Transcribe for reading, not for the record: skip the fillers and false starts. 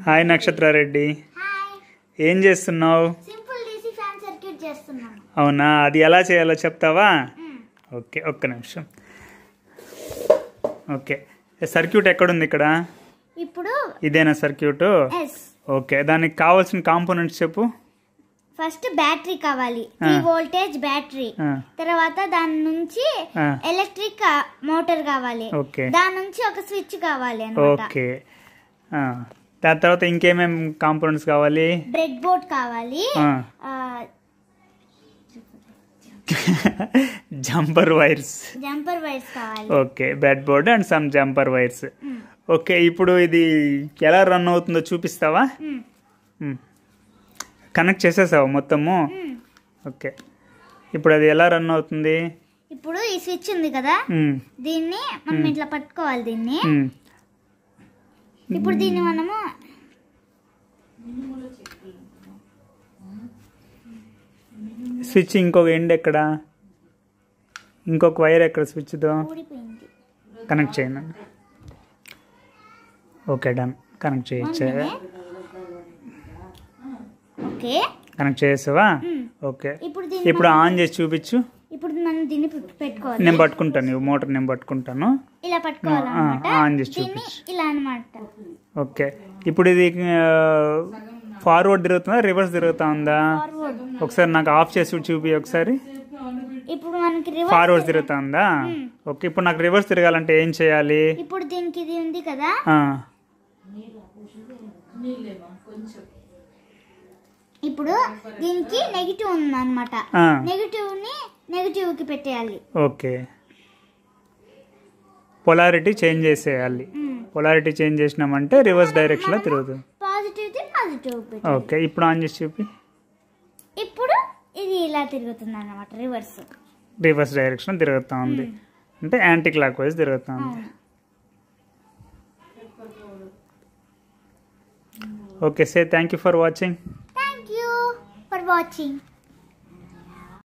Hi నక్షత్రారెడ్డి, ఏం చేస్తున్నావు? Simple DC fan circuit చేస్తున్నాను. అవునా, అది ఎలా చేయాలో చెప్తావా? ఓకే, ఒక్క నిమిషం. ఓకే, సర్క్యూట్ ఎక్కడుంది? ఇక్కడ. ఇప్పుడు ఇదేనా సర్క్యూట్? ఓకే, దానికి కావాల్సిన కాంపోనెంట్స్ చెప్పు. ఫస్ట్ బ్యాటరీ కావాలి, 3 వోల్టేజ్ బ్యాటరీ. తర్వాత దాని నుంచి ఎలక్ట్రిక్ మోటార్ కావాలి. దాని నుంచి ఒక స్విచ్ కావాలి అన్నమాట. ఓకే, దాని తర్వాత ఇంకేమేం కాంపోనెంట్స్ కావాలి? బ్రెడ్ బోర్డ్ కావాలి, జంపర్ వైర్స్ కావాలి. Okay, bed board and some jumper wires. Okay, ఇప్పుడు ఇది ఎలా రన్ అవుతుందో చూపిస్తావా? కనెక్ట్ చేసేసావు మొత్తము? ఓకే, ఇప్పుడు అది ఎలా రన్ అవుతుంది? ఇప్పుడు ఈ స్విచ్ ఉంది కదా, దీన్ని మనం ఇట్లా పట్టుకోవాలి. దీన్ని ఇప్పుడు దీన్ని మనము స్విచ్ ఇంకొక ఎండ్ ఎక్కడ, ఇంకొక వైర్ ఎక్కడ స్విచ్తో కనెక్ట్ చేయను. Okay, done. కనెక్ట్ చేయొచ్చా? ఓకే, కనెక్ట్ చేసావా? ఓకే, ఇప్పుడు ఆన్ చేసి చూపించు. ఇప్పుడు మనం దీన్ని పెట్టుకోవాలి. నేను పట్టుకుంటాను, మోటార్ నేను పట్టుకుంటాను. ఇలా పట్టుకోవాలన్నమాట. ఆన్ చేసి చూపించు. ఇలా అన్నమాట. ఓకే, ఇప్పుడు ఇది ఫార్వర్డ్ తిరుగుతుందా, రివర్స్ తిరుగుతా ఉందా? ఒకసారి నాకు ఆఫ్ చేసి చూపి ఒకసారి. ఇప్పుడు మనకి ఫార్వర్డ్ తిరుగుతా ఉందా? ఓకే, ఇప్పుడు నాకు రివర్స్ తిరగాలంటే ఏం చేయాలి? ఇప్పుడు దీనికి ఇది ఉంది కదా, ఇప్పుడు దీనికి నెగిటివ్ ఉంది అన్నమాట. నెగిటివ్ కి పెట్టేయాలి. ఓకే, పొలారిటీ చేంజ్ చేసేయాలి. పొలారిటీ చేంజ్ చేసినామంటే రివర్స్ డైరెక్షన్ లో తిరుగుతుంది. పాజిటివ్. ఓకే, ఇప్పుడు ఆన్ చేసి చూపి. ఇప్పుడు ఇది ఇలా తిరుగుతుంది అన్నమాట, రివర్స్ డైరెక్షన్ తిరుగుతా ఉంది, అంటే యాంటీ క్లాక్ వైజ్ తిరుగుతా ఉంది. Okay, say thank you for watching. Thank you for watching.